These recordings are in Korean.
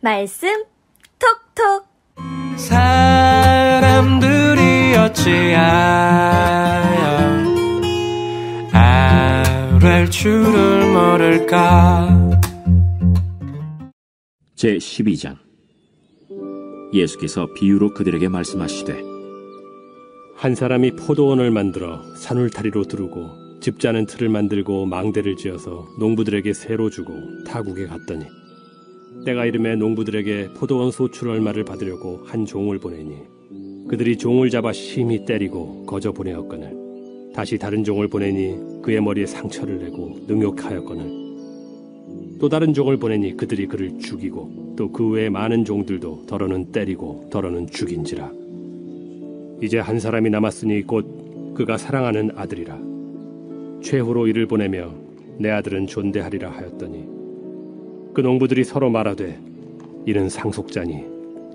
말씀 톡톡. 사람들이 어찌하여 아랠 줄을 모를까. 제12장. 예수께서 비유로 그들에게 말씀하시되, 한 사람이 포도원을 만들어 산울타리로 두르고 집 짜는 틀을 만들고 망대를 지어서 농부들에게 세로 주고 타국에 갔더니, 때가 이름에 농부들에게 포도원 소출 얼마를 받으려고 한 종을 보내니, 그들이 종을 잡아 심히 때리고 거저 보내었거늘, 다시 다른 종을 보내니 그의 머리에 상처를 내고 능욕하였거늘, 또 다른 종을 보내니 그들이 그를 죽이고, 또 그 외에 많은 종들도 더러는 때리고 더러는 죽인지라. 이제 한 사람이 남았으니 곧 그가 사랑하는 아들이라. 최후로 이를 보내며 내 아들은 존대하리라 하였더니, 그 농부들이 서로 말하되, 이는 상속자니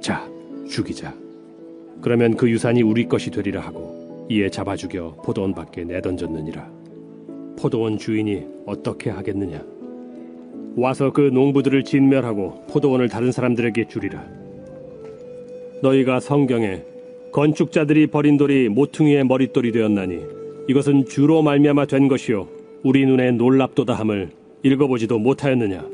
자 죽이자. 그러면 그 유산이 우리 것이 되리라 하고 이에 잡아 죽여 포도원 밖에 내던졌느니라. 포도원 주인이 어떻게 하겠느냐? 와서 그 농부들을 진멸하고 포도원을 다른 사람들에게 주리라. 너희가 성경에 건축자들이 버린 돌이 모퉁이의 머릿돌이 되었나니 이것은 주로 말미암아 된 것이요 우리 눈에 놀랍도다 함을 읽어보지도 못하였느냐?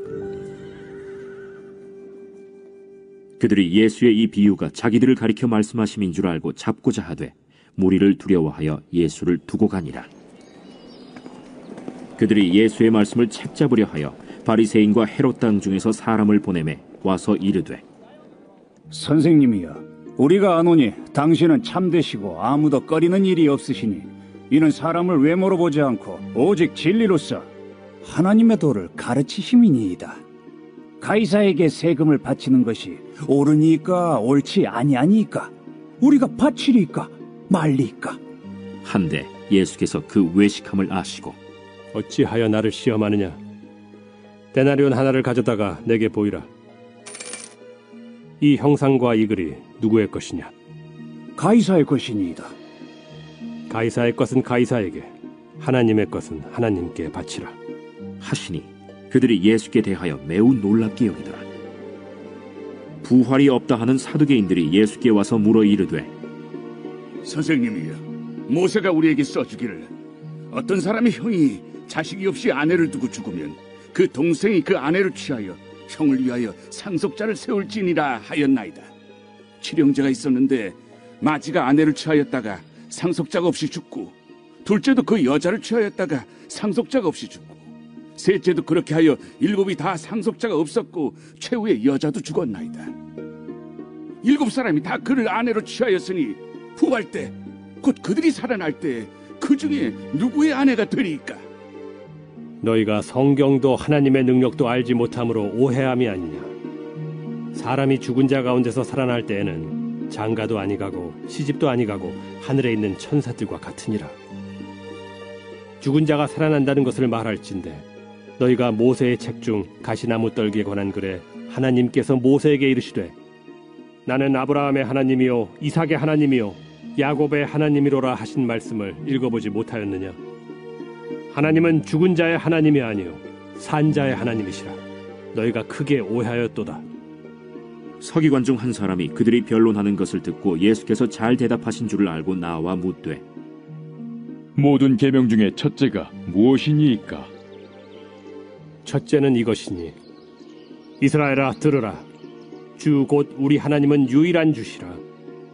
그들이 예수의 이 비유가 자기들을 가리켜 말씀하심인 줄 알고 잡고자 하되 무리를 두려워하여 예수를 두고 가니라. 그들이 예수의 말씀을 책잡으려 하여 바리새인과 헤롯 당 중에서 사람을 보내매 와서 이르되, 선생님이여, 우리가 아노니 당신은 참되시고 아무도 꺼리는 일이 없으시니 이는 사람을 외모로 보지 않고 오직 진리로서 하나님의 도를 가르치심이니이다. 가이사에게 세금을 바치는 것이 옳으니까 옳지 아니하니까, 우리가 바치리까 말리까 한데 예수께서 그 외식함을 아시고 어찌하여 나를 시험하느냐? 데나리온 하나를 가져다가 내게 보이라. 이 형상과 이 글이 누구의 것이냐? 가이사의 것이니이다. 가이사의 것은 가이사에게, 하나님의 것은 하나님께 바치라 하시니 그들이 예수께 대하여 매우 놀랍게 여기더라. 부활이 없다 하는 사두개인들이 예수께 와서 물어 이르되, 선생님이여, 모세가 우리에게 써주기를 어떤 사람의 형이 자식이 없이 아내를 두고 죽으면 그 동생이 그 아내를 취하여 형을 위하여 상속자를 세울지니라 하였나이다. 칠형제가 있었는데 마지가 아내를 취하였다가 상속자가 없이 죽고, 둘째도 그 여자를 취하였다가 상속자가 없이 죽고, 셋째도 그렇게 하여 일곱이 다 상속자가 없었고 최후의 여자도 죽었나이다. 일곱 사람이 다 그를 아내로 취하였으니 부활 때 곧 그들이 살아날 때 그 중에 누구의 아내가 되리까? 너희가 성경도 하나님의 능력도 알지 못함으로 오해함이 아니냐? 사람이 죽은 자 가운데서 살아날 때에는 장가도 아니가고 시집도 아니가고 하늘에 있는 천사들과 같으니라. 죽은 자가 살아난다는 것을 말할진대, 너희가 모세의 책 중 가시나무 떨기에 관한 글에 하나님께서 모세에게 이르시되, 나는 아브라함의 하나님이요 이삭의 하나님이요 야곱의 하나님이로라 하신 말씀을 읽어보지 못하였느냐? 하나님은 죽은 자의 하나님이 아니요 산 자의 하나님이시라. 너희가 크게 오해하였도다. 서기관 중 한 사람이 그들이 변론하는 것을 듣고 예수께서 잘 대답하신 줄을 알고 나와 묻되, 모든 계명 중에 첫째가 무엇이니이까? 첫째는 이것이니, 이스라엘아 들으라. 주 곧 우리 하나님은 유일한 주시라.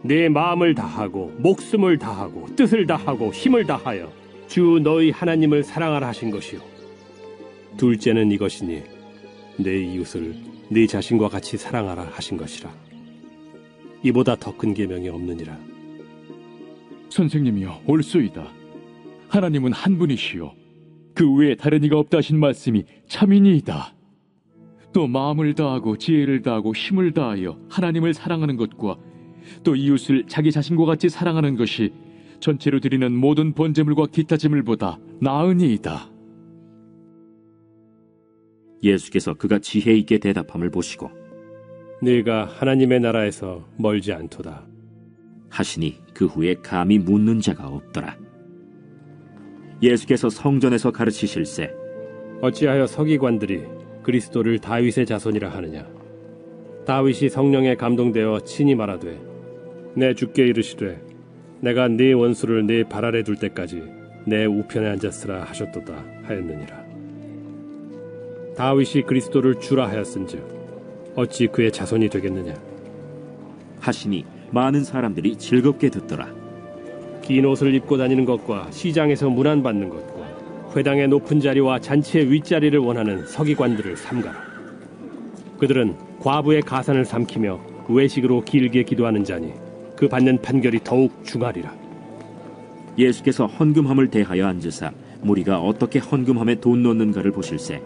내 마음을 다하고 목숨을 다하고 뜻을 다하고 힘을 다하여 주 너희 하나님을 사랑하라 하신 것이요. 둘째는 이것이니, 내 이웃을 네 자신과 같이 사랑하라 하신 것이라. 이보다 더 큰 계명이 없느니라. 선생님이여, 옳소이다. 하나님은 한 분이시요 그 외에 다른 이가 없다 하신 말씀이 참이니이다. 또 마음을 다하고 지혜를 다하고 힘을 다하여 하나님을 사랑하는 것과 또 이웃을 자기 자신과 같이 사랑하는 것이 전체로 드리는 모든 번제물과 기타 제물보다 나으니이다. 예수께서 그가 지혜 있게 대답함을 보시고, 네가 하나님의 나라에서 멀지 않도다 하시니 그 후에 감히 묻는 자가 없더라. 예수께서 성전에서 가르치실세, 어찌하여 서기관들이 그리스도를 다윗의 자손이라 하느냐? 다윗이 성령에 감동되어 친히 말하되 내 주께 이르시되 내가 네 원수를 네 발 아래 둘 때까지 내 우편에 앉았으라 하셨도다 하였느니라. 다윗이 그리스도를 주라 하였은즉 어찌 그의 자손이 되겠느냐. 하시니 많은 사람들이 즐겁게 듣더라. 긴 옷을 입고 다니는 것과 시장에서 문안 받는 것과 회당의 높은 자리와 잔치의 윗자리를 원하는 서기관들을 삼가라. 그들은 과부의 가산을 삼키며 외식으로 길게 기도하는 자니 그 받는 판결이 더욱 중하리라. 예수께서 헌금함을 대하여 앉으사 무리가 어떻게 헌금함에 돈 넣는가를 보실세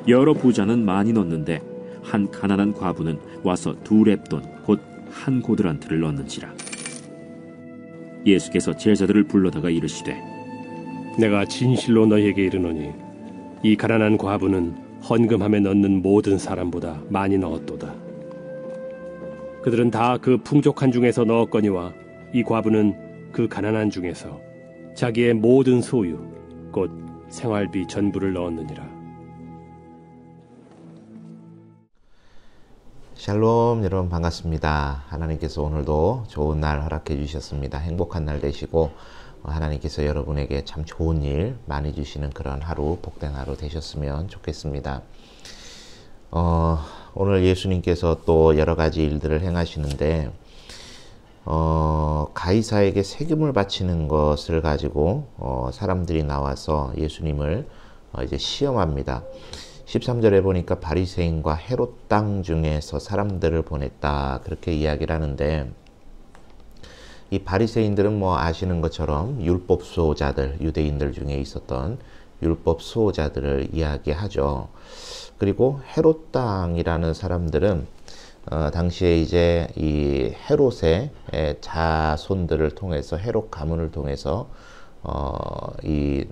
여러 부자는 많이 넣는데 한 가난한 과부는 와서 2렙돈 곧 한 고드란트를 넣는지라. 예수께서 제자들을 불러다가 이르시되 내가 진실로 너희에게 이르노니 이 가난한 과부는 헌금함에 넣는 모든 사람보다 많이 넣었도다. 그들은 다 그 풍족한 중에서 넣었거니와 이 과부는 그 가난한 중에서 자기의 모든 소유 곧 생활비 전부를 넣었느니라. 샬롬, 여러분 반갑습니다. 하나님께서 오늘도 좋은 날 허락해 주셨습니다. 행복한 날 되시고 하나님께서 여러분에게 참 좋은 일 많이 주시는 그런 하루, 복된 하루 되셨으면 좋겠습니다. 오늘 예수님께서 또 여러 가지 일들을 행하시는데 가이사에게 세금을 바치는 것을 가지고 사람들이 나와서 예수님을 이제 시험합니다. 13절에 보니까 바리새인과 헤롯 땅 중에서 사람들을 보냈다 그렇게 이야기를 하는데, 이 바리새인들은 뭐 아시는 것처럼 율법 수호자들, 유대인들 중에 있었던 율법 수호자들을 이야기하죠. 그리고 헤롯 땅이라는 사람들은 당시에 이제 이 헤롯의 자손들을 통해서, 헤롯 가문을 통해서 이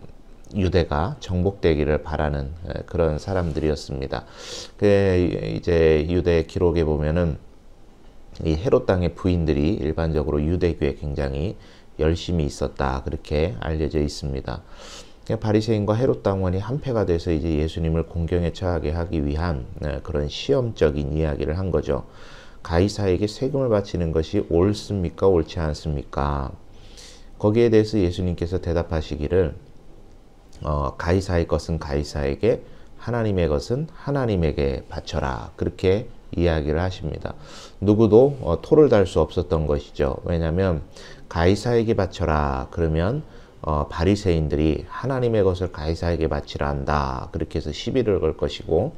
유대가 정복되기를 바라는 그런 사람들이었습니다. 이제 유대 기록에 보면은 이 헤롯 땅의 부인들이 일반적으로 유대교에 굉장히 열심히 있었다 그렇게 알려져 있습니다. 바리새인과 헤롯 당원이 한패가 돼서 이제 예수님을 공경에 처하게 하기 위한 그런 시험적인 이야기를 한 거죠. 가이사에게 세금을 바치는 것이 옳습니까, 옳지 않습니까? 거기에 대해서 예수님께서 대답하시기를 가이사의 것은 가이사에게, 하나님의 것은 하나님에게 바쳐라 그렇게 이야기를 하십니다. 누구도 토를 달 수 없었던 것이죠. 왜냐하면 가이사에게 바쳐라 그러면 바리새인들이 하나님의 것을 가이사에게 바치라 한다 그렇게 해서 시비를 걸 것이고,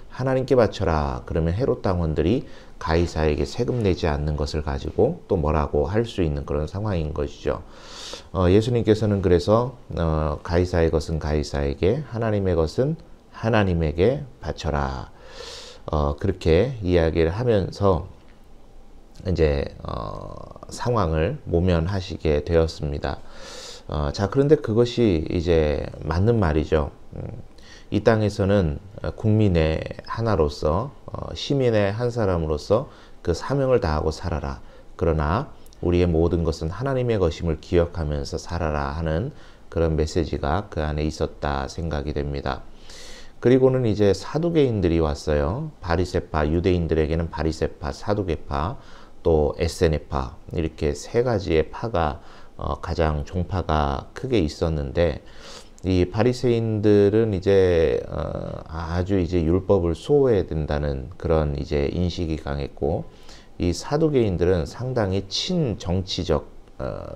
하나님께 바쳐라 그러면 헤롯 당원들이 가이사에게 세금 내지 않는 것을 가지고 또 뭐라고 할 수 있는 그런 상황인 것이죠. 예수님께서는 그래서 가이사의 것은 가이사에게, 하나님의 것은 하나님에게 바쳐라 그렇게 이야기를 하면서 이제 상황을 모면하시게 되었습니다. 자, 그런데 그것이 이제 맞는 말이죠. 이 땅에서는 국민의 하나로서, 시민의 한 사람으로서 그 사명을 다하고 살아라. 그러나 우리의 모든 것은 하나님의 것임을 기억하면서 살아라 하는 그런 메시지가 그 안에 있었다 생각이 됩니다. 그리고는 이제 사두개인들이 왔어요. 바리새파, 유대인들에게는 바리새파, 사두개파, 또 에세네파, 이렇게 세 가지의 파가 가장 종파가 크게 있었는데, 이 바리새인들은 이제 아주 이제 율법을 수호해야 된다는 그런 이제 인식이 강했고, 이 사두개인들은 상당히 친정치적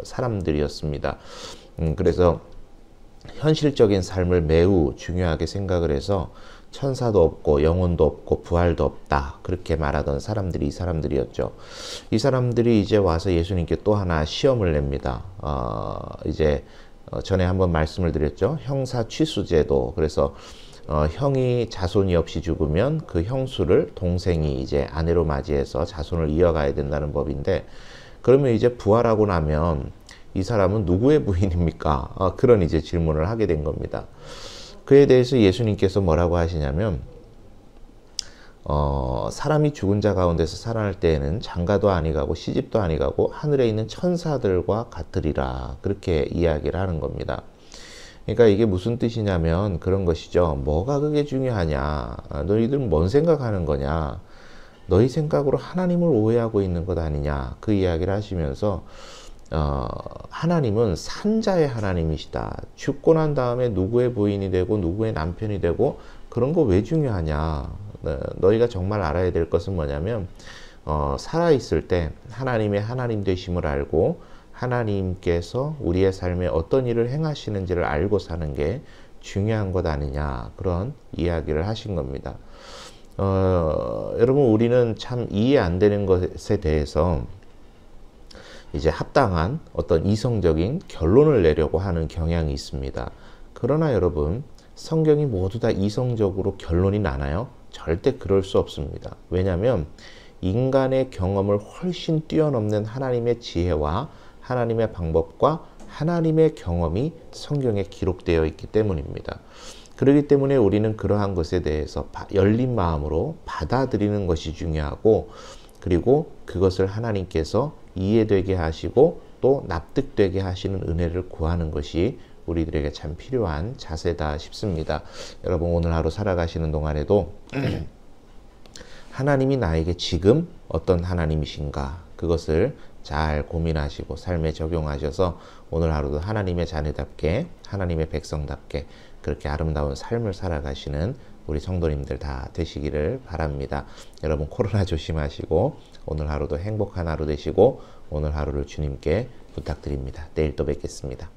사람들이었습니다. 그래서 현실적인 삶을 매우 중요하게 생각을 해서 천사도 없고 영혼도 없고 부활도 없다 그렇게 말하던 사람들이 이 사람들이었죠. 이 사람들이 이제 와서 예수님께 또 하나 시험을 냅니다. 이제 전에 한번 말씀을 드렸죠. 형사 취수제도. 그래서 형이 자손이 없이 죽으면 그 형수를 동생이 이제 아내로 맞이해서 자손을 이어가야 된다는 법인데, 그러면 이제 부활하고 나면 이 사람은 누구의 부인입니까? 그런 이제 질문을 하게 된 겁니다. 그에 대해서 예수님께서 뭐라고 하시냐면, 사람이 죽은 자 가운데서 살아날 때에는 장가도 아니 가고 시집도 아니 가고 하늘에 있는 천사들과 같으리라 그렇게 이야기를 하는 겁니다. 그러니까 이게 무슨 뜻이냐면 그런 것이죠. 뭐가 그게 중요하냐? 너희들은 뭔 생각하는 거냐? 너희 생각으로 하나님을 오해하고 있는 것 아니냐, 그 이야기를 하시면서 하나님은 산자의 하나님이시다. 죽고 난 다음에 누구의 부인이 되고 누구의 남편이 되고 그런 거 왜 중요하냐. 너희가 정말 알아야 될 것은 뭐냐면 살아있을 때 하나님의 하나님 되심을 알고 하나님께서 우리의 삶에 어떤 일을 행하시는지를 알고 사는 게 중요한 것 아니냐, 그런 이야기를 하신 겁니다. 여러분, 우리는 참 이해 안 되는 것에 대해서 이제 합당한 어떤 이성적인 결론을 내려고 하는 경향이 있습니다. 그러나 여러분, 성경이 모두 다 이성적으로 결론이 나나요? 절대 그럴 수 없습니다. 왜냐하면 인간의 경험을 훨씬 뛰어넘는 하나님의 지혜와 하나님의 방법과 하나님의 경험이 성경에 기록되어 있기 때문입니다. 그렇기 때문에 우리는 그러한 것에 대해서 열린 마음으로 받아들이는 것이 중요하고, 그리고 그것을 하나님께서 이해되게 하시고 또 납득되게 하시는 은혜를 구하는 것이 우리들에게 참 필요한 자세다 싶습니다. 여러분, 오늘 하루 살아가시는 동안에도 하나님이 나에게 지금 어떤 하나님이신가, 그것을 잘 고민하시고 삶에 적용하셔서 오늘 하루도 하나님의 자녀답게, 하나님의 백성답게 그렇게 아름다운 삶을 살아가시는 우리 성도님들 다 되시기를 바랍니다. 여러분, 코로나 조심하시고 오늘 하루도 행복한 하루 되시고 오늘 하루를 주님께 부탁드립니다. 내일 또 뵙겠습니다.